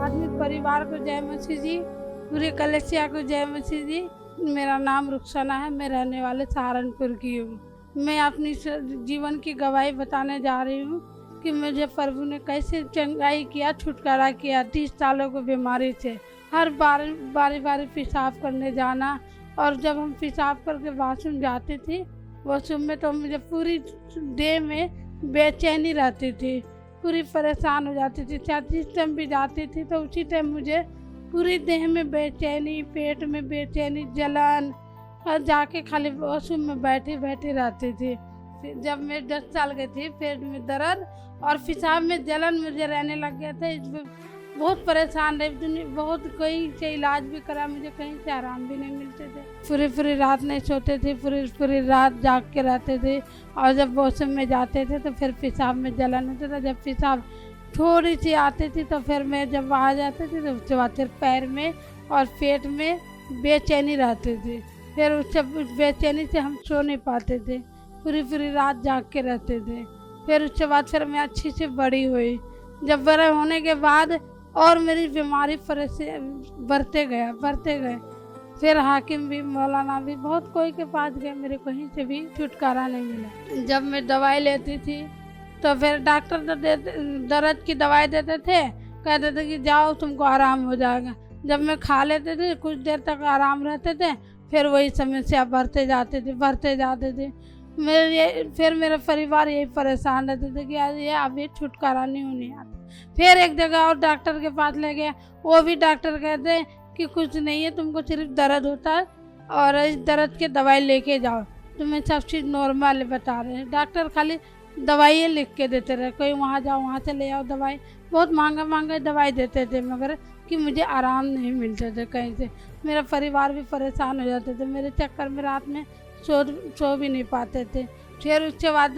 आध्यात्मिक परिवार को जय मसीह जी, पूरे कलेसिया को जय मसीह जी। मेरा नाम रुखसाना है, मैं रहने वाले सहारनपुर की हूँ। मैं अपनी जीवन की गवाही बताने जा रही हूँ कि मुझे प्रभु ने कैसे चंगाई किया, छुटकारा किया। 30 सालों को बीमारी से हर बारी पेशाब करने जाना, और जब हम पेशाब करके वॉशरूम जाते थे वॉशरूम में तो मुझे पूरी देह में बेचैनी रहती थी, पूरी परेशान हो जाती थी। जिस टाइम भी जाती थी तो उसी टाइम मुझे पूरी देह में बेचैनी, पेट में बेचैनी, जलन, और जाके खाली वॉशरूम में बैठी रहती थी। जब मैं 10 साल की थी पेट में दर्द और पेशाब में जलन मुझे रहने लग गया था। इसमें बहुत परेशान रही, बहुत कहीं से इलाज भी करा, मुझे कहीं से आराम भी नहीं मिलते थे। पूरी रात नहीं सोते थे, पूरी रात जाग के रहते थे। और जब वॉशरूम में जाते थे तो फिर पेशाब में जलन होता था। जब पेशाब थोड़ी सी आती थी तो फिर मैं जब आ जाते थे तो उसके बाद फिर पैर में और पेट में बेचैनी रहती थी। फिर उससे बेचैनी से हम सो नहीं पाते थे, पूरी रात जाग के रहते थे। फिर उसके बाद फिर मैं अच्छी से बड़ी हुई। जब बड़े होने के बाद और मेरी बीमारी बढ़ते गए। फिर हाकिम भी, मौलाना भी, बहुत कोई के पास गए, मेरे कहीं से भी छुटकारा नहीं मिला। जब मैं दवाई लेती थी तो फिर डॉक्टर तो दर्द की दवाई देते थे, कहते थे कि जाओ तुमको आराम हो जाएगा। जब मैं खा लेते थे कुछ देर तक आराम रहते थे, फिर वही समस्या बढ़ते जाते थे। फिर मेरा परिवार यही परेशान रहते थे कि यार ये अभी छुटकारा नहीं होने आता। फिर एक जगह और डॉक्टर के पास ले गया, वो भी डॉक्टर कहते हैं कि कुछ नहीं है, तुमको सिर्फ दर्द होता है और इस दर्द की दवाई लेके जाओ, तुम्हें सब चीज़ नॉर्मल बता रहे हैं। डॉक्टर खाली दवाई लिख के देते रहे, कोई वहाँ जाओ, वहाँ से ले आओ दवाई। बहुत महंगा दवाई देते थे, मगर कि मुझे आराम नहीं मिलते थे कहीं से। मेरा परिवार भी परेशान हो जाते थे, मेरे चक्कर में रात में सो भी नहीं पाते थे। फिर उसके बाद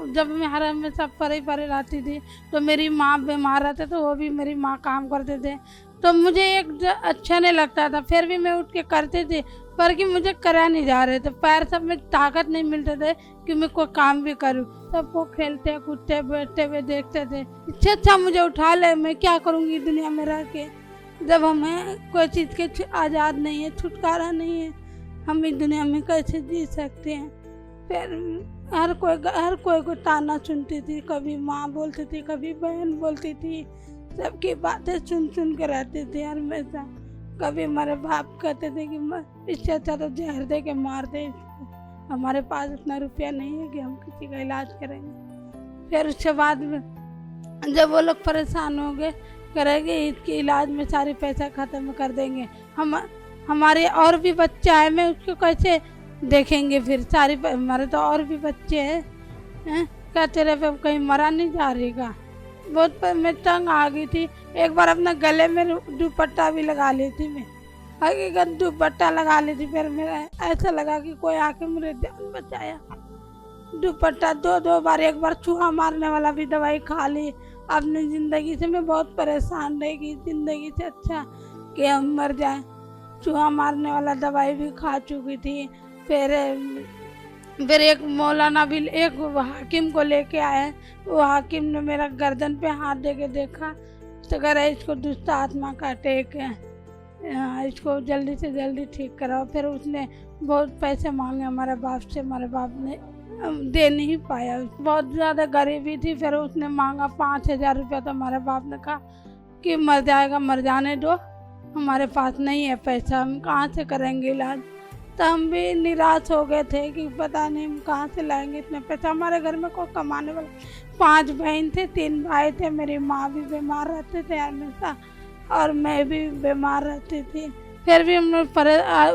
जब मैं हर में सब परे रहती थी तो मेरी माँ बीमार रहते तो वो भी मेरी माँ काम करते थे, तो मुझे एक अच्छा नहीं लगता था। फिर भी मैं उठ के करती थी, पर कि मुझे करा नहीं जा रहे थे, पैर सब में ताकत नहीं मिलते थे कि मैं कोई काम भी करूं। सबको खेलते कूदते बैठते हुए देखते थे, इससे अच्छा मुझे उठा ले, मैं क्या करूंगी दुनिया में रह के, जब हमें कोई चीज़ के आज़ाद नहीं है, छुटकारा नहीं है, हम इस दुनिया में कैसे जी सकते हैं। फिर हर कोई को ताना सुनती थी, कभी माँ बोलती थी, कभी बहन बोलती थी, सबकी बातें सुन के रहती थी हमेशा। कभी हमारे बाप कहते थे कि इससे अच्छा तो जहर दे के मार दे इसको, हमारे पास उतना रुपया नहीं है कि हम किसी का इलाज करेंगे। फिर उसके बाद जब वो लोग परेशान हो गए, करेंगे इसके इलाज में सारे पैसा ख़त्म कर देंगे, हमारे और भी बच्चा है, मैं उसको कैसे देखेंगे। फिर हमारे तो और भी बच्चे हैं, क्या तेरे पे कहीं मरा नहीं जा रहेगा। बहुत मैं तंग आ गई थी। एक बार अपना गले में दुपट्टा भी लगा ली थी, मैं हकीकत दुपट्टा लगा ली थी। फिर मेरा ऐसा लगा कि कोई आके मेरे जान बचाया। दुपट्टा दो बार, एक बार चूहा मारने वाला भी दवाई खा ली। अपनी ज़िंदगी से मैं बहुत परेशान रहेगी, ज़िंदगी से अच्छा कि हम मर जाएं। चूहा मारने वाला दवाई भी खा चुकी थी। फिर एक मौलाना भी, एक हाकिम को लेके आए, वो हाकिम ने मेरा गर्दन पे हाथ दे के देखा तो कह रहा इसको दुष्ट आत्मा का अटैक है, इसको जल्दी से जल्दी ठीक कराओ। फिर उसने बहुत पैसे मांगे हमारे बाप से, हमारे बाप ने दे नहीं पाया, बहुत ज़्यादा गरीबी थी। फिर उसने मांगा 5,000 रुपया, तो हमारे बाप ने कहा कि मर जाएगा, मर जाने दो, हमारे पास नहीं है पैसा, हम कहाँ से करेंगे इलाज। तो हम भी निराश हो गए थे कि पता नहीं हम कहाँ से लाएंगे इतने पैसा। हमारे घर में कोई कमाने वाला, 5 बहन थे, 3 भाई थे, मेरी माँ भी बीमार रहते थे हमेशा और मैं भी बीमार रहती थी। फिर भी हम लोग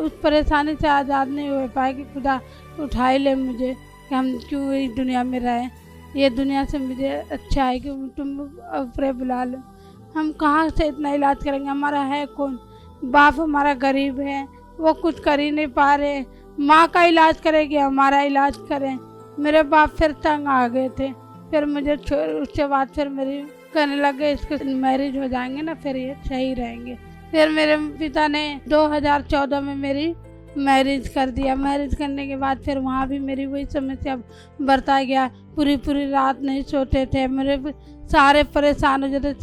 उस परेशानी से आज़ाद नहीं हो पाए कि खुदा उठा ही ले मुझे, कि हम क्यों इस दुनिया में रहें। ये दुनिया से मुझे अच्छा है कि तुम ऊपर बुला लो, हम कहाँ से इतना इलाज करेंगे, हमारा है कौन। बाप हमारा गरीब है, वो कुछ कर ही नहीं पा रहे, माँ का इलाज करेगी, हमारा इलाज करें। मेरे बाप फिर तंग आ गए थे। फिर मुझे उसके बाद फिर मेरी कहने लगे इसको मैरिज हो जाएंगे ना, फिर ये सही रहेंगे। फिर मेरे पिता ने 2014 में मेरी मैरिज कर दिया। मैरिज करने के बाद फिर वहाँ भी मेरी वही समस्या बढ़ता गया, पूरी रात नहीं सोते थे, मेरे सारे परेशान हो जाते,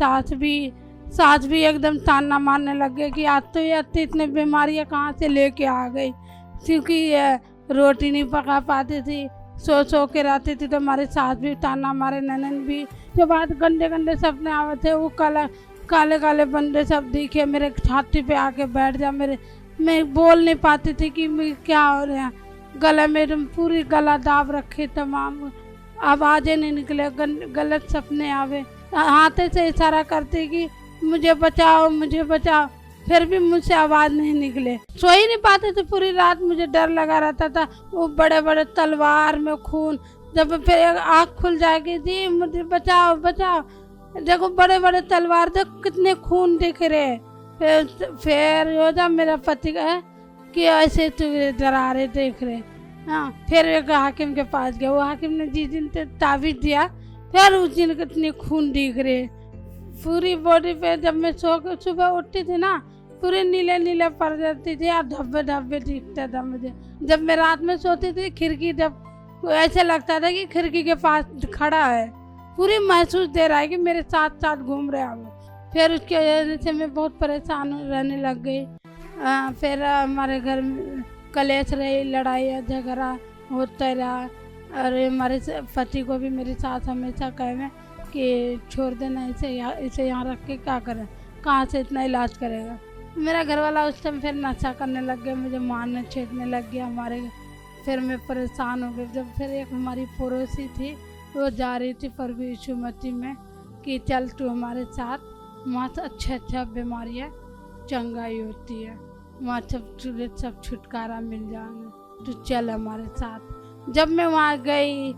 सास भी एकदम ताना मारने लग गए कि आज तो ये इतने बीमारियां कहाँ से लेके आ गई, क्योंकि ये रोटी नहीं पका पाती थी, सो के रहती थी। तो हमारे सास भी ताना मारे, ननन भी। जो बात गंदे गंदे सपने आवे थे, वो काले काले बंदे सब दिखे, मेरे छाती पे आके बैठ जा। मैं बोल नहीं पाती थी कि क्या हो रहा है। गला में पूरी गला दाब रखे, तमाम आवाज़ें नहीं निकले, गलत सपने आवे, हाथे से इशारा करते कि मुझे बचाओ मुझे बचाओ, फिर भी मुझसे आवाज़ नहीं निकले। सो ही नहीं पाते थे पूरी रात, मुझे डर लगा रहता था। वो बड़े बड़े तलवार में खून, जब फिर आँख खुल जाएगी, जी मुझे बचाओ बचाओ, देखो बड़े बड़े तलवार, देखो कितने खून दिख रहे। फिर योजा मेरा पति का कि ऐसे तू डरा रहे देख रहे। हाँ, फिर एक हाकिम के पास गया, वो हाकिम ने जिस दिन ताबीज़ दिया, फिर उस दिन कितने खून दिख रहे पूरी बॉडी पे। जब मैं सो के सुबह उठती थी ना, पूरे नीले नीले पड़ जाती थी, और धब्बे धब्बे दिखता था मुझे। जब मैं रात में सोती थी, खिड़की जब ऐसे लगता था कि खिड़की के पास खड़ा है, पूरी महसूस दे रहा है कि मेरे साथ साथ घूम रहे हैं। फिर उसकी वजह से मैं बहुत परेशान रहने लग गई। फिर हमारे घर में कलेश रही, लड़ाई झगड़ा होता रहा। और हमारे पति को भी मेरी सास हमेशा कहे कि छोड़ देना इसे यहाँ रख के क्या करें, कहाँ से इतना इलाज करेगा। मेरा घर वाला उस टाइम फिर नशा करने लग गया, मुझे मारने छेड़ने लग गया हमारे। फिर मैं परेशान हो गई। जब फिर एक हमारी पड़ोसी थी, वो जा रही थी प्रभु यीशु मसीह में कि चल तू हमारे साथ, वहाँ से अच्छा बीमारियाँ चंगाई होती है, वहाँ सब छुटकारा मिल जाएंगे, तू चल हमारे साथ। जब मैं वहाँ गई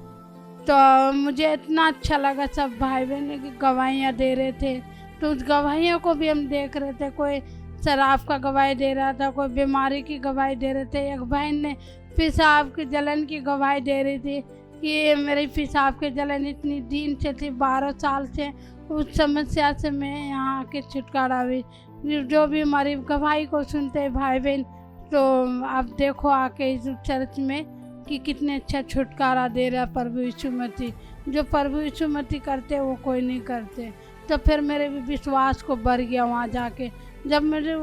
तो मुझे इतना अच्छा लगा, सब भाई बहन की गवाहियाँ दे रहे थे, तो उस गवाहियों को भी हम देख रहे थे। कोई शराब का गवाही दे रहा था, कोई बीमारी की गवाही दे रहे थे। एक बहन ने पेशाब की जलन की गवाही दे रही थी कि मेरी पेशाब की जलन इतनी दिन से थी, 12 साल से, उस समस्या से मैं यहाँ आके छुटकारा हुई। जो भी हमारी गवाही को सुनते भाई बहन, तो आप देखो आके इस चर्च में कि कितने अच्छा छुटकारा दे रहा है प्रभु यीशु मसीह। जो प्रभु यीशु मसीह करते वो कोई नहीं करते। तो फिर मेरे भी विश्वास को बढ़ गया वहाँ जाके। जब मेरे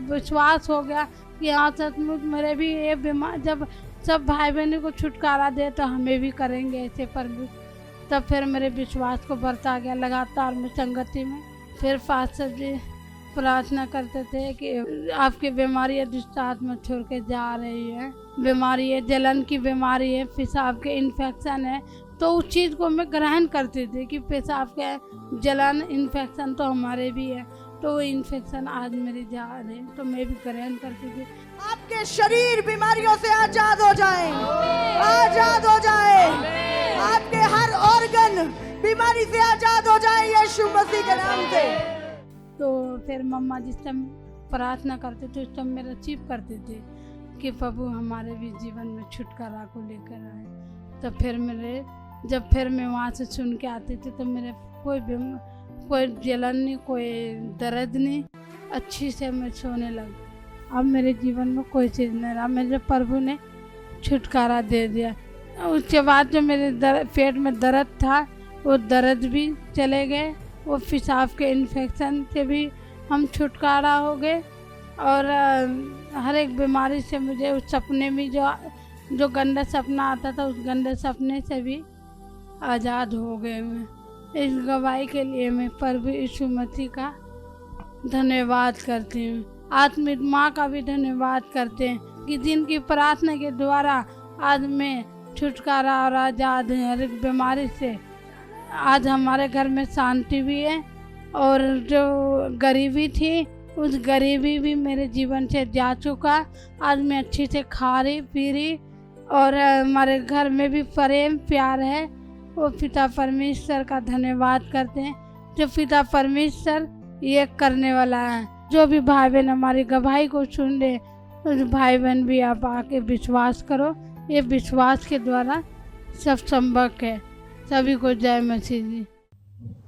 विश्वास हो गया कि हाँ सचमुच मेरे भी ये बीमार, जब सब भाई बहनों को छुटकारा दे तो हमें भी करेंगे ऐसे प्रभु। तब फिर मेरे विश्वास को बढ़ता गया लगातार में संगति में। फिर पास्टर जी प्रार्थना करते थे कि आपकी बीमारी है, दुष्ट आत्मा छोड़ के जा रही है, बीमारी है, जलन की बीमारी है, पेशाब के इन्फेक्शन है। तो उस चीज़ को मैं ग्रहण करती थी कि पेशाब के जलन इन्फेक्शन तो हमारे भी है, तो वो इन्फेक्शन आज मेरी जा रहे, तो मैं भी ग्रहण करती थी। आपके शरीर बीमारियों से आजाद हो जाए, आजाद हो जाए। आपके हर ऑर्गन बीमारी से आजाद हो जाए यीशु मसीह के नाम से। तो फिर मम्मा जिस टाइम प्रार्थना करते थे उस टाइम मैं रिसीव करते थे कि प्रभु हमारे भी जीवन में छुटकारा को लेकर आए। तो फिर जब मैं वहाँ से सुन के आती थी तो मेरे कोई जलन नहीं, कोई दर्द नहीं, अच्छी से मैं सोने लगी। अब मेरे जीवन में कोई चीज़ नहीं रहा, मेरे प्रभु ने छुटकारा दे दिया। उसके बाद जो मेरे पेट में दर्द था वो दर्द भी चले गए, वो पेशाब के इन्फेक्शन से भी हम छुटकारा हो गए। और हर एक बीमारी से मुझे उस सपने में जो गंदा सपना आता था, उस गंदे सपने से भी आज़ाद हो गए। मैं इस गवाही के लिए मैं प्रभु यीशु मसीह का धन्यवाद करती हूँ। आत्मिक माँ का भी धन्यवाद करते हैं कि जिनकी प्रार्थना के द्वारा आज मैं छुटकारा और आज़ाद हूँ हर एक बीमारी से। आज हमारे घर में शांति भी है, और जो गरीबी थी उस गरीबी भी मेरे जीवन से जा चुका। आज मैं अच्छी से खा रही पी रही, और हमारे घर में भी प्रेम प्यार है। वो पिता परमेश्वर का धन्यवाद करते हैं, जो पिता परमेश्वर ये करने वाला है। जो भी भाई बहन हमारी गवाही को सुन ले, उस भाई बहन भी आप आके विश्वास करो, ये विश्वास के द्वारा सब संभव है। सभी को जय मसीह जी।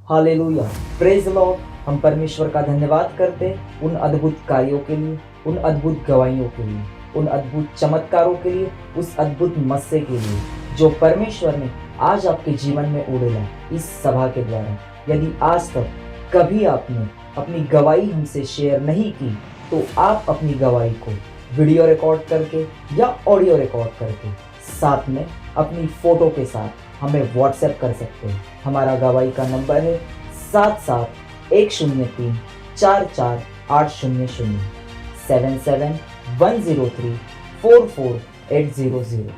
Hallelujah, praise Lord. हम परमेश्वर का धन्यवाद करते उन अद्भुत कार्यों के लिए, उन अद्भुत गवाहियों के लिए, उन अद्भुत चमत्कारों के लिए, उस अद्भुत मस्से के लिए जो परमेश्वर ने आज आपके जीवन में उड़ेला इस सभा के द्वारा। यदि आज तक कभी आपने अपनी गवाही हमसे शेयर नहीं की तो आप अपनी गवाही को वीडियो रिकॉर्ड करके या ऑडियो रिकॉर्ड करके साथ में अपनी फ़ोटो के साथ हमें व्हाट्सएप कर सकते हैं। हमारा गवाही का नंबर है 7710344800 77103444800।